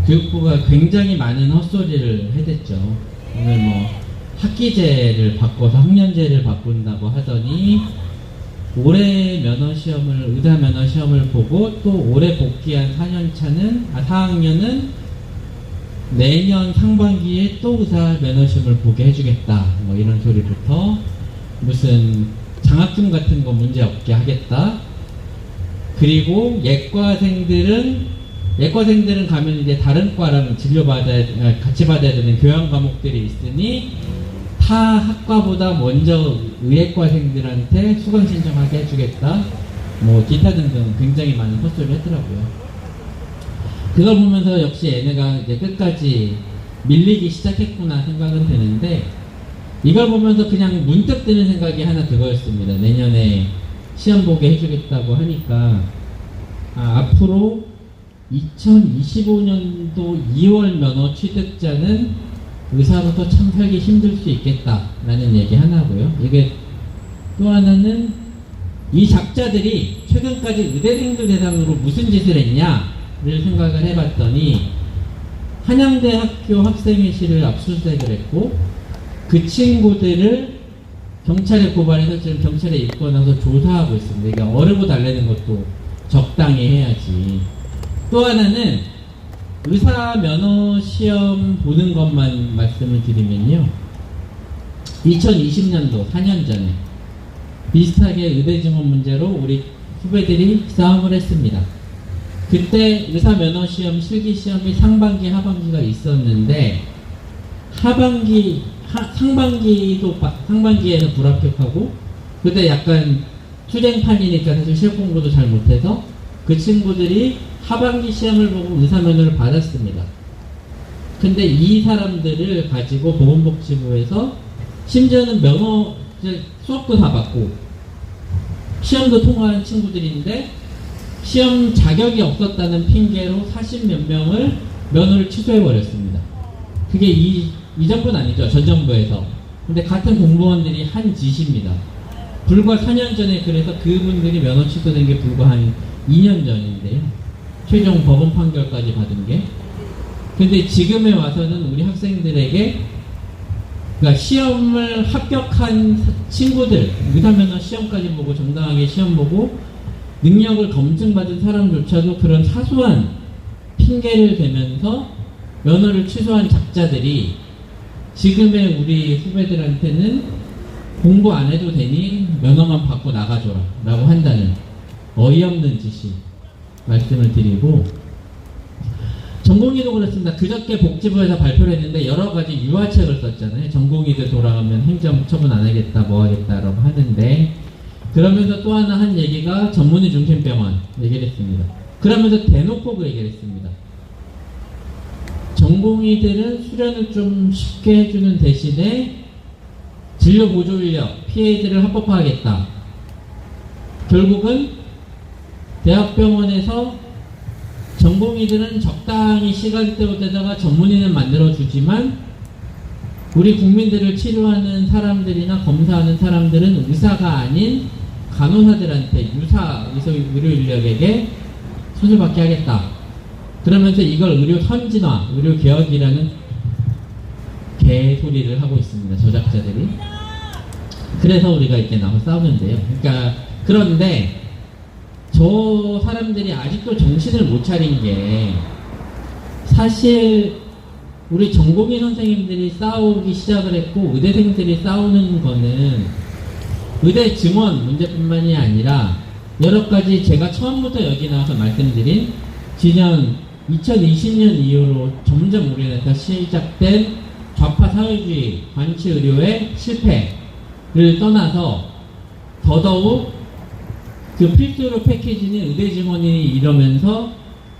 교육부가 굉장히 많은 헛소리를 해댔죠. 오늘 뭐 학기제를 바꿔서 학년제를 바꾼다고 하더니 올해 면허시험을 의사 면허시험을 보고 또 올해 복귀한 4학년은 내년 상반기에 또 의사 면허시험을 보게 해주겠다. 뭐 이런 소리부터 무슨 장학금 같은 거 문제 없게 하겠다. 그리고 예과생들은 가면 이제 다른 과랑 같이 받아야 되는 교양 과목들이 있으니 타 학과보다 먼저 의예과생들한테 수강 신청하게 해주겠다. 뭐 기타 등등 굉장히 많은 헛소리를 했더라고요. 그걸 보면서 역시 얘네가 이제 끝까지 밀리기 시작했구나 생각은 드는데, 이걸 보면서 그냥 문득 드는 생각이 하나 그거였습니다. 내년에 시험 보게 해주겠다고 하니까 앞으로 2025년도 2월 면허 취득자는 의사로서 참 살기 힘들 수 있겠다라는 얘기 하나고요. 이게 또 하나는 이 작자들이 최근까지 의대생들 대상으로 무슨 짓을 했냐를 생각을 해봤더니 한양대학교 학생회실을 압수수색을 했고 그 친구들을 경찰에 고발해서 지금 경찰에 입건해서 조사하고 있습니다. 그러니까 어르고 달래는 것도 적당히 해야지. 또 하나는 의사 면허 시험 보는 것만 말씀을 드리면요, 2020년도 4년 전에 비슷하게 의대 증원 문제로 우리 후배들이 싸움을 했습니다. 그때 의사 면허 시험 실기 시험이 상반기 하반기가 있었는데 상반기에는 불합격하고, 그때 약간 투쟁판이니까 사실 시험 공부도 잘 못해서 그 친구들이 하반기 시험을 보고 의사면허를 받았습니다. 근데 이 사람들을 가지고 보건복지부에서 심지어는 면허 수업도 다 받고 시험도 통과한 친구들인데 시험 자격이 없었다는 핑계로 40몇 명을 면허를 취소해버렸습니다. 그게 이 정부는 아니죠. 전 정부에서. 근데 같은 공무원들이 한 짓입니다. 불과 4년 전에 그래서 그분들이 면허 취소된 게 불과 한 2년 전인데요. 최종 법원 판결까지 받은 게. 근데 지금에 와서는 우리 학생들에게, 그러니까 시험을 합격한 친구들, 의사면허 시험까지 보고 정당하게 시험 보고 능력을 검증받은 사람조차도 그런 사소한 핑계를 대면서 면허를 취소한 작자들이 지금의 우리 후배들한테는 공부 안 해도 되니 면허만 받고 나가줘라 라고 한다는 어이없는 짓이 말씀을 드리고, 전공의도 그렇습니다. 그저께 복지부에서 발표를 했는데 여러 가지 유화책을 썼잖아요. 전공의들 돌아가면 행정 처분 안 하겠다 뭐 하겠다라고 하는데, 그러면서 또 하나 한 얘기가 전문의 중심병원 얘기를 했습니다. 그러면서 대놓고 그 얘기를 했습니다. 전공의들은 수련을 좀 쉽게 해주는 대신에 진료 보조 인력 PA들을 합법화하겠다. 결국은 대학병원에서 전공의들은 적당히 시간대로다가 전문의는 만들어주지만 우리 국민들을 치료하는 사람들이나 검사하는 사람들은 의사가 아닌 간호사들한테 유사 의료 인력에게 수술받게 하겠다. 그러면서 이걸 의료 선진화, 의료 개혁이라는 개소리를 하고 있습니다. 저작자들이. 그래서 우리가 이렇게 나와서 싸우는데요. 그러니까 그런데 저 사람들이 아직도 정신을 못 차린 게, 사실 우리 전공의 선생님들이 싸우기 시작을 했고 의대생들이 싸우는 거는 의대 증원 문제뿐만이 아니라 여러 가지 제가 처음부터 여기 나와서 말씀드린 지난 2020년 이후로 점점 우리나라에서 시작된 좌파 사회주의 관치 의료의 실패를 떠나서 더더욱 그 필수로 패키지는 의대 증원이 이러면서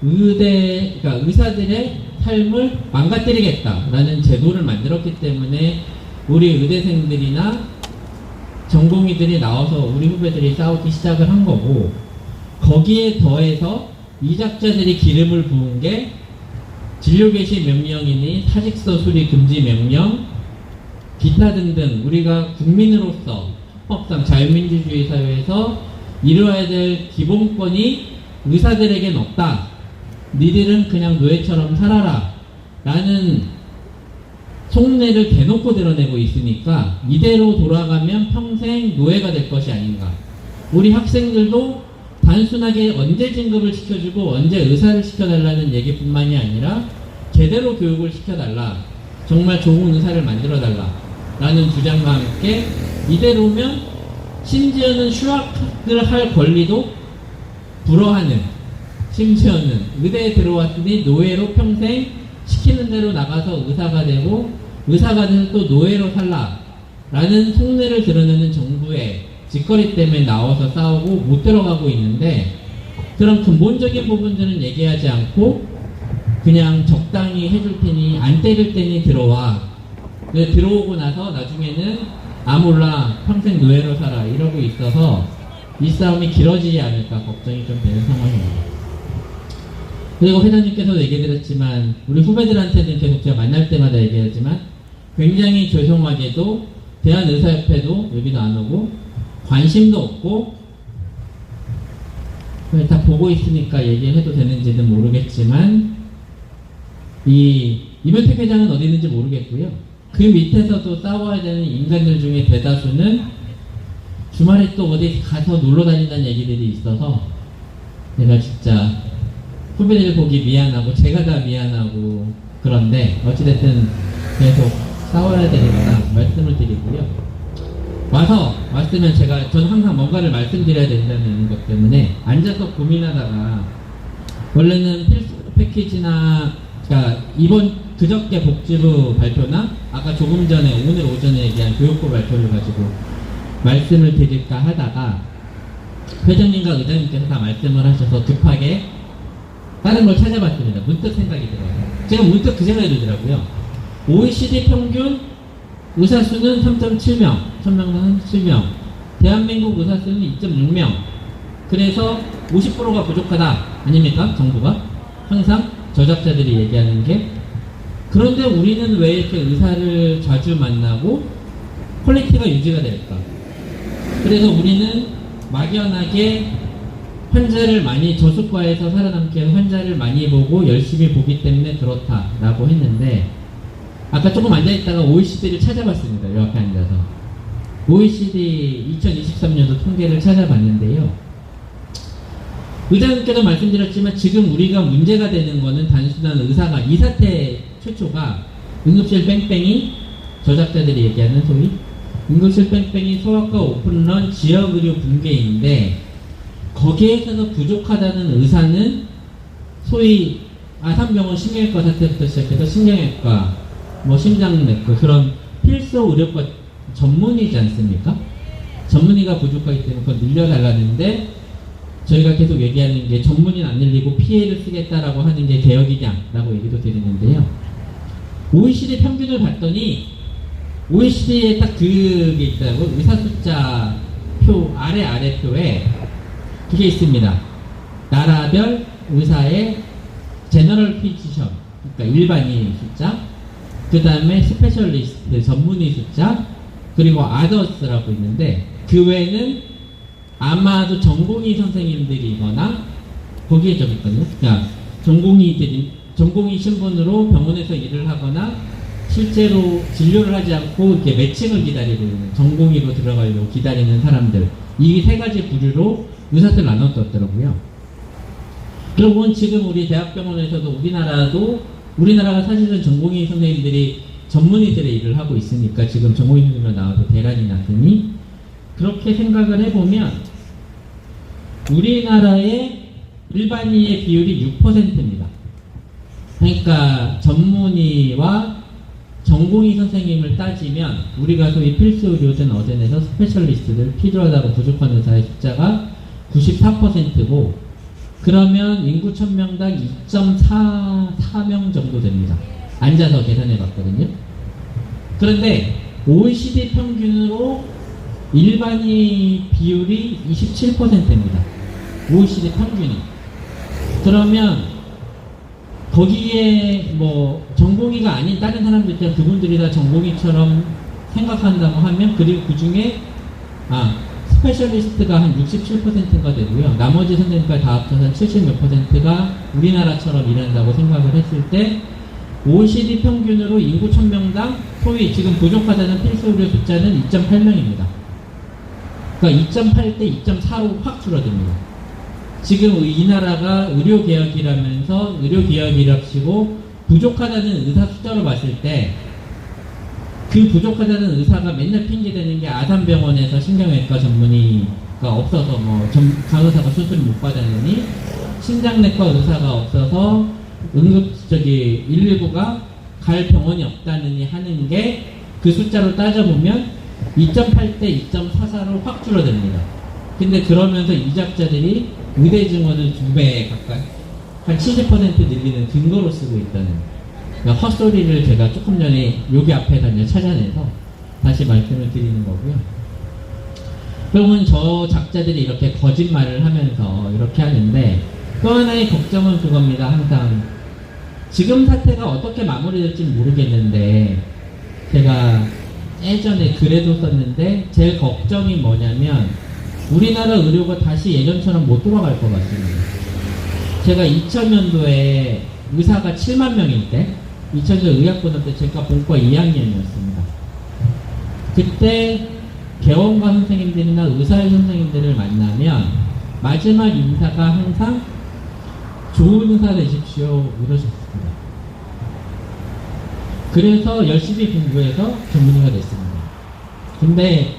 그러니까 의사들의 삶을 망가뜨리겠다라는 제도를 만들었기 때문에 우리 의대생들이나 전공의들이 나와서 우리 후배들이 싸우기 시작을 한 거고, 거기에 더해서 이 작자들이 기름을 부은 게 진료 개시 명령이니 사직서 수리 금지 명령, 기타 등등 우리가 국민으로서 헌법상 자유민주주의 사회에서 이루어야 될 기본권이 의사들에겐 없다 니들은 그냥 노예처럼 살아라 라는 속내를 대놓고 드러내고 있으니까 이대로 돌아가면 평생 노예가 될 것이 아닌가. 우리 학생들도 단순하게 언제 진급을 시켜주고 언제 의사를 시켜달라는 얘기뿐만이 아니라 제대로 교육을 시켜달라, 정말 좋은 의사를 만들어달라 라는 주장과 함께 이대로면 심지어는 휴학을 할 권리도 불허하는, 심지어는 의대에 들어왔으니 노예로 평생 시키는 대로 나가서 의사가 되고 의사가 돼서 또 노예로 살라 라는 속내를 드러내는 정부의 짓거리 때문에 나와서 싸우고 못 들어가고 있는데, 그런 근본적인 부분들은 얘기하지 않고 그냥 적당히 해줄 테니 안 때릴 테니 들어와. 들어오고 나서 나중에는 아 몰라 평생 노예로 살아 이러고 있어서 이 싸움이 길어지지 않을까 걱정이 좀 되는 상황입니다. 그리고 회장님께서도 얘기드렸지만 우리 후배들한테는 계속 제가 만날 때마다 얘기하지만 굉장히 죄송하게도 대한의사협회도 여기도 안 오고 관심도 없고, 다 보고 있으니까 얘기해도 되는지는 모르겠지만 이 이명택 회장은 어디 있는지 모르겠고요. 그 밑에서도 싸워야 되는 인간들 중에 대다수는 주말에 또 어디 가서 놀러 다닌다는 얘기들이 있어서 내가 진짜 후배들 보기 미안하고 제가 다 미안하고, 그런데 어찌됐든 계속 싸워야 되니까 말씀을 드리고요. 왔으면 저는 항상 뭔가를 말씀드려야 된다는 것 때문에 앉아서 고민하다가, 원래는 필수 패키지나 그러니까 그저께 복지부 발표나 아까 조금 전에 오늘 오전에 얘기한 교육부 발표를 가지고 말씀을 드릴까 하다가 회장님과 의장님께서 다 말씀을 하셔서 급하게 다른 걸 찾아봤습니다. 문득 생각이 들어서 제가 문득 그 생각이 들더라고요. OECD 평균 의사 수는 3.7명, 1000명당 7명, 대한민국 의사 수는 2.6명. 그래서 50%가 부족하다 아닙니까? 정부가 항상 저작자들이 얘기하는 게. 그런데 우리는 왜 이렇게 의사를 자주 만나고 퀄리티가 유지가 될까? 그래서 우리는 막연하게 환자를 많이, 저수과에서 살아남기 위해서 환자를 많이 보고 열심히 보기 때문에 그렇다라고 했는데, 아까 조금 앉아있다가 OECD를 찾아봤습니다. 이 앞에 앉아서 OECD 2023년도 통계를 찾아봤는데요, 의장님께도 말씀드렸지만 지금 우리가 문제가 되는 거는 단순한 의사가, 이 사태 최초가 응급실 뺑뺑이, 저작자들이 얘기하는 소위 응급실 뺑뺑이, 소아과 오픈런, 지역의료 붕괴인데, 거기에서 부족하다는 의사는 소위 아산병원 신경외과 사태부터 시작해서 신경외과, 심장내과, 그런 필수 의료과 전문의지 않습니까? 전문의가 부족하기 때문에 그걸 늘려달라는데, 저희가 계속 얘기하는 게 전문의는 안 늘리고 PA를 쓰겠다라고 하는 게 개혁이냐라고 얘기도 드리는데요. OECD 평균을 봤더니 OECD에 딱 그게 있다고, 의사 숫자 표 아래 표에 그게 있습니다. 나라별 의사의 제너럴 피지션, 그러니까 일반인 숫자, 그 다음에 스페셜리스트 전문의 숫자, 그리고 아더스라고 있는데, 그 외에는 아마도 전공의 선생님들이거나 거기에 좀 있거든요. 그러니까 전공의 신분으로 병원에서 일을 하거나 실제로 진료를 하지 않고 이렇게 매칭을 기다리고 있는, 전공의로 들어가려고 기다리는 사람들, 이 세 가지 부류로 의사들 나눴더라고요. 그리고 지금 우리 대학병원에서도 우리나라가 사실은 전공의 선생님들이 전문의들의 일을 하고 있으니까 지금 전공의 선생님으로 나와도 대란이 났으니, 그렇게 생각을 해보면 우리나라의 일반의의 비율이 6%입니다. 그러니까 전문의와 전공의 선생님을 따지면 우리가 소위 필수 의료진 어젠에서 스페셜리스트들, 필요하다고 부족한 의사의 숫자가 94%고, 그러면 인구 1000명당 2.44명 정도 됩니다. 앉아서 계산해 봤거든요. 그런데 OECD 평균으로 일반의 비율이 27%입니다. OECD 평균이. 그러면 거기에 전공의가 아닌 다른 사람들 있잖아요. 그분들이 다 전공의처럼 생각한다고 하면, 그리고 그 중에 스페셜리스트가 한 67%가 되고요. 나머지 선생님과 다 합쳐서 한 70몇 %가 우리나라처럼 일한다고 생각을 했을 때 OECD 평균으로 인구 1000명당 소위 지금 부족하다는 필수 의료 숫자는 2.8명입니다. 그러니까 2.8 대 2.4로 확 줄어듭니다. 지금 이 나라가 의료개혁이라면서 의료개혁이랍시고 부족하다는 의사 숫자로 봤을 때 그 부족하다는 의사가 맨날 핑계대는 게 아산병원에서 신경외과 전문의가 없어서 간호사가 수술을 못 받았느니 신장내과 의사가 없어서 119가 갈 병원이 없다느니 하는 게 그 숫자로 따져보면 2.8 대 2.44로 확 줄어듭니다. 근데 그러면서 이작자들이 의대 증원을 2배 가까이 한 70% 늘리는 근거로 쓰고 있다는 그러니까 헛소리를 제가 조금 전에 여기 앞에서 이제 찾아내서 다시 말씀을 드리는 거고요. 그러면 저 작자들이 이렇게 거짓말을 하면서 이렇게 하는데 또 하나의 걱정은 그겁니다. 항상 지금 사태가 어떻게 마무리될지 모르겠는데 제가 예전에 글에도 썼는데 제일 걱정이 뭐냐면 우리나라 의료가 다시 예전처럼 못 돌아갈 것 같습니다. 제가 2000년도에 의사가 7만 명일 때 2000년 의학고등 때 제가 본과 2학년이었습니다. 그때 개원과 선생님들이나 의사의 선생님들을 만나면 마지막 인사가 항상 좋은 의사 되십시오 이러셨습니다. 그래서 열심히 공부해서 전문의가 됐습니다. 근데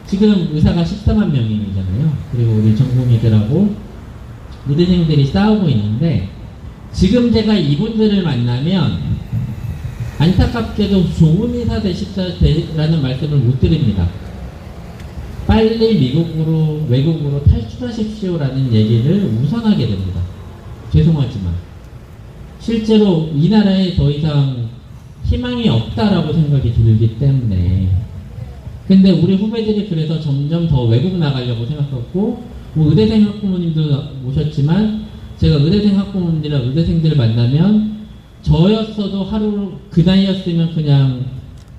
지금 의사가 14만 명이잖아요. 그리고 우리 전공의들하고 의대생들이 싸우고 있는데 지금 제가 이분들을 만나면 안타깝게도 좋은 의사 되십시오라는 말씀을 못 드립니다. 빨리 미국으로 외국으로 탈출하십시오라는 얘기를 우선하게 됩니다. 죄송하지만 실제로 이 나라에 더 이상 희망이 없다라고 생각이 들기 때문에 근데 우리 후배들이 그래서 점점 더 외국 나가려고 생각했고 의대생 학부모님도 모셨지만 제가 의대생 학부모님들이랑 의대생들을 만나면 저였어도 하루 그 나이였으면 그냥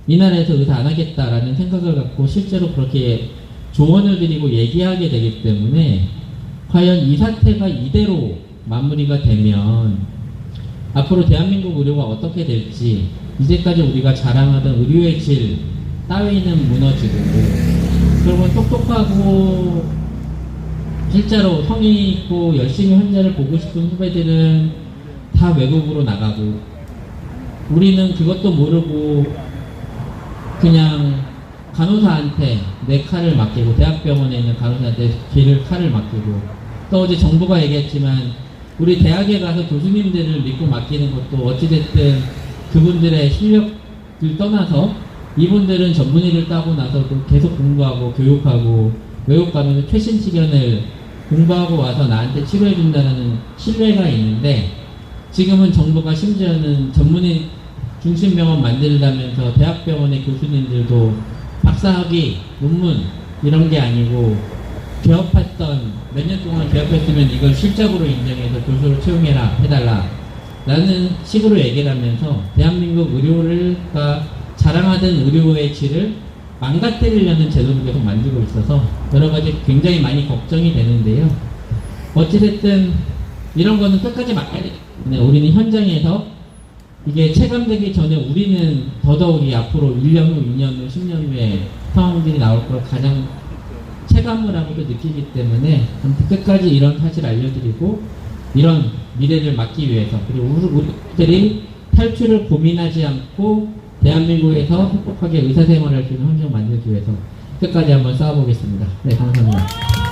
이 나라에서 의사 안 하겠다라는 생각을 갖고 실제로 그렇게 조언을 드리고 얘기하게 되기 때문에 과연 이 사태가 이대로 마무리가 되면 앞으로 대한민국 의료가 어떻게 될지 이제까지 우리가 자랑하던 의료의 질 따위는 무너지고 그러면 똑똑하고 실제로 성의 있고 열심히 환자를 보고 싶은 후배들은 다 외국으로 나가고 우리는 그것도 모르고 그냥 간호사한테 내 칼을 맡기고 대학병원에 있는 간호사한테 칼을 맡기고 또 어제 정부가 얘기했지만 우리 대학에 가서 교수님들을 믿고 맡기는 것도 어찌됐든 그분들의 실력을 떠나서 이분들은 전문의를 따고 나서도 계속 공부하고 교육하고 외국 가면 최신 치료를 공부하고 와서 나한테 치료해준다는 신뢰가 있는데 지금은 정부가 심지어는 전문의 중심병원 만들다면서 대학병원의 교수님들도 박사학위, 논문 이런 게 아니고 개업했던 몇 년 동안 개업했으면 이걸 실적으로 인정해서 교수로 채용해라 해달라 라는 식으로 얘기를 하면서 대한민국 의료가 자랑하던 의료의 질을 망가뜨리려는 제도를 계속 만들고 있어서 여러가지 굉장히 많이 걱정이 되는데요. 어찌됐든 이런 거는 끝까지 막아야 돼요. 우리는 현장에서 이게 체감되기 전에 우리는 더더욱이 앞으로 1년 후, 2년 후, 10년 후에 상황들이 나올 걸 가장 체감을 하고도 느끼기 때문에 끝까지 이런 사실 알려드리고 이런 미래를 막기 위해서 그리고 우리들이 탈출을 고민하지 않고 대한민국에서 행복하게 의사생활을 할 수 있는 환경 만들기 위해서 끝까지 한번 싸워보겠습니다. 네, 감사합니다.